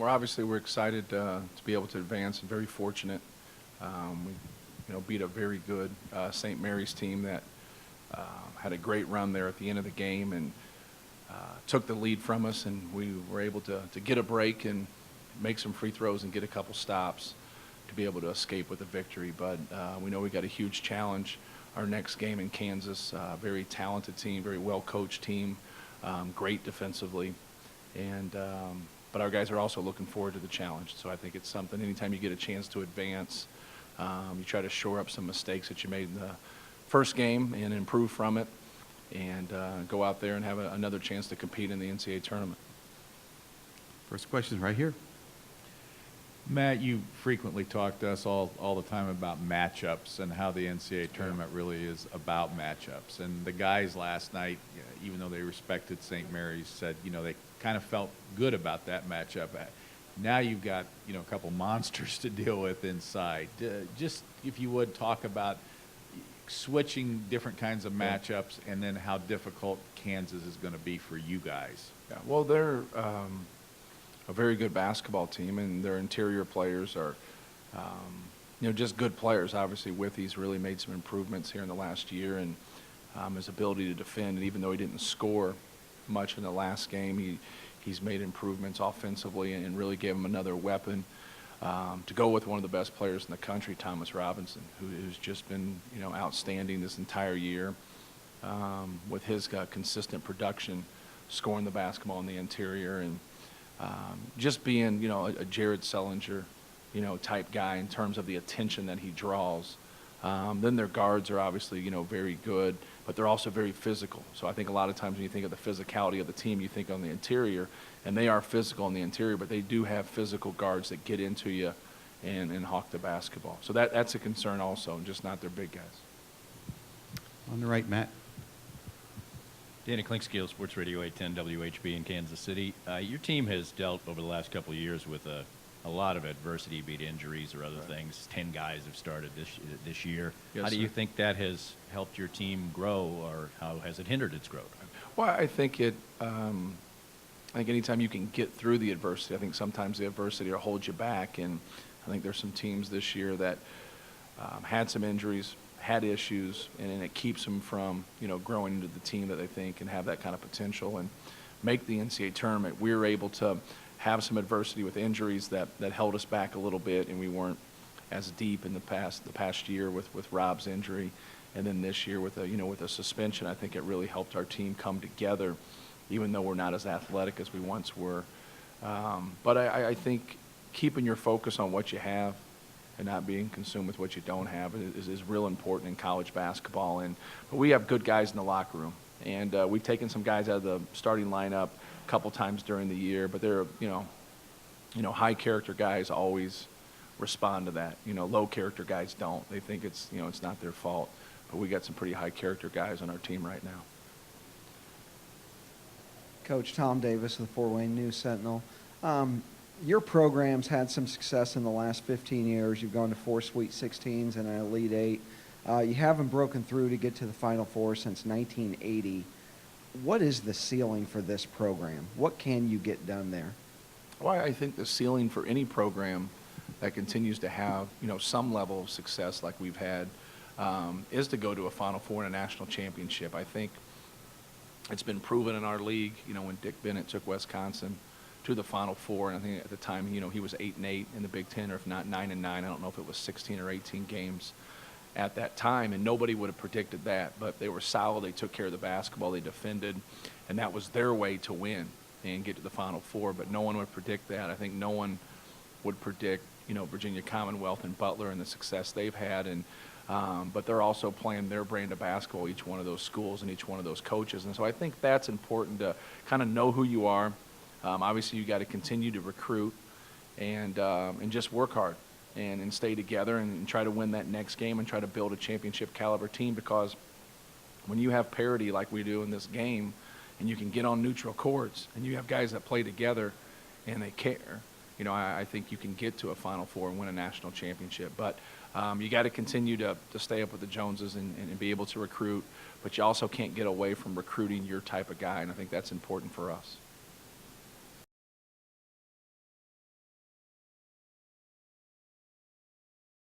We're excited to be able to advance and very fortunate. We beat a very good St. Mary's team that had a great run there at the end of the game and took the lead from us, and we were able to get a break and make some free throws and get a couple stops to be able to escape with a victory. But we know we got a huge challenge our next game in Kansas. Very talented team, very well-coached team, great defensively. But our guys are also looking forward to the challenge. So I think it's something, anytime you get a chance to advance, you try to shore up some mistakes that you made in the first game and improve from it, and go out there and have another chance to compete in the NCAA tournament. First question right here. Matt, you frequently talk to us all the time about matchups and how the NCAA tournament really is about matchups. And the guys last night, even though they respected St. Mary's, said, they kind of felt good about that matchup. Now you've got, a couple monsters to deal with inside. Just, if you would, talk about switching different kinds of matchups and then how difficult Kansas is going to be for you guys. Yeah, well, they're a very good basketball team, and their interior players are, just good players. Obviously, Withey's really made some improvements here in the last year, and his ability to defend. And even though he didn't score much in the last game, he's made improvements offensively and really gave him another weapon to go with one of the best players in the country, Thomas Robinson, who's just been, outstanding this entire year with his consistent production, scoring the basketball in the interior, and just being, a Jared Sullinger, type guy in terms of the attention that he draws. Then their guards are obviously, very good, but they're also very physical. So I think a lot of times when you think of the physicality of the team, you think on the interior, and they are physical on the interior, but they do have physical guards that get into you and hawk the basketball. So that's a concern also, and just not their big guys. On the right, Matt. Danny Klinkskiel, Sports Radio 810 WHB in Kansas City. Your team has dealt over the last couple of years with a lot of adversity, be it injuries or other things. 10 guys have started this year. Yes, how do you sir. think that has helped your team grow, or how has it hindered its growth? Well, I think I think anytime you can get through the adversity, I think sometimes the adversity will hold you back. And I think there's some teams this year that had some injuries, had issues, and it keeps them from, growing into the team that they think can have that kind of potential and make the NCAA tournament. We were able to have some adversity with injuries that held us back a little bit, and we weren't as deep in the past year with Rob's injury, and then this year with a suspension. I think it really helped our team come together, even though we're not as athletic as we once were. But I think keeping your focus on what you have and not being consumed with what you don't have is real important in college basketball. But we have good guys in the locker room, and we've taken some guys out of the starting lineup a couple times during the year, but they're high character guys always respond to that. Low character guys don't. They think it's not their fault. But we got some pretty high character guys on our team right now. Coach Tom Davis of the Fort Wayne News Sentinel. Your program's had some success in the last 15 years. You've gone to 4 Sweet 16s and an Elite 8. You haven't broken through to get to the Final Four since 1980. What is the ceiling for this program? What can you get done there? Well, I think the ceiling for any program that continues to have, some level of success like we've had is to go to a Final Four and a national championship. I think it's been proven in our league, when Dick Bennett took Wisconsin to the Final Four, and I think at the time, he was 8-8 in the Big Ten, or if not 9-9. I don't know if it was 16 or 18 games at that time, and nobody would have predicted that. But they were solid. They took care of the basketball. They defended, and that was their way to win and get to the Final Four. But no one would predict that. I think no one would predict, Virginia Commonwealth and Butler and the success they've had. And but they're also playing their brand of basketball, each one of those schools and each one of those coaches. And so I think that's important to kind of know who you are. Obviously, you got to continue to recruit and just work hard and stay together and try to win that next game and try to build a championship caliber team, because when you have parity like we do in this game and you can get on neutral courts and you have guys that play together and they care, I think you can get to a Final Four and win a national championship. But you got to continue to stay up with the Joneses and be able to recruit, but you also can't get away from recruiting your type of guy, and I think that's important for us.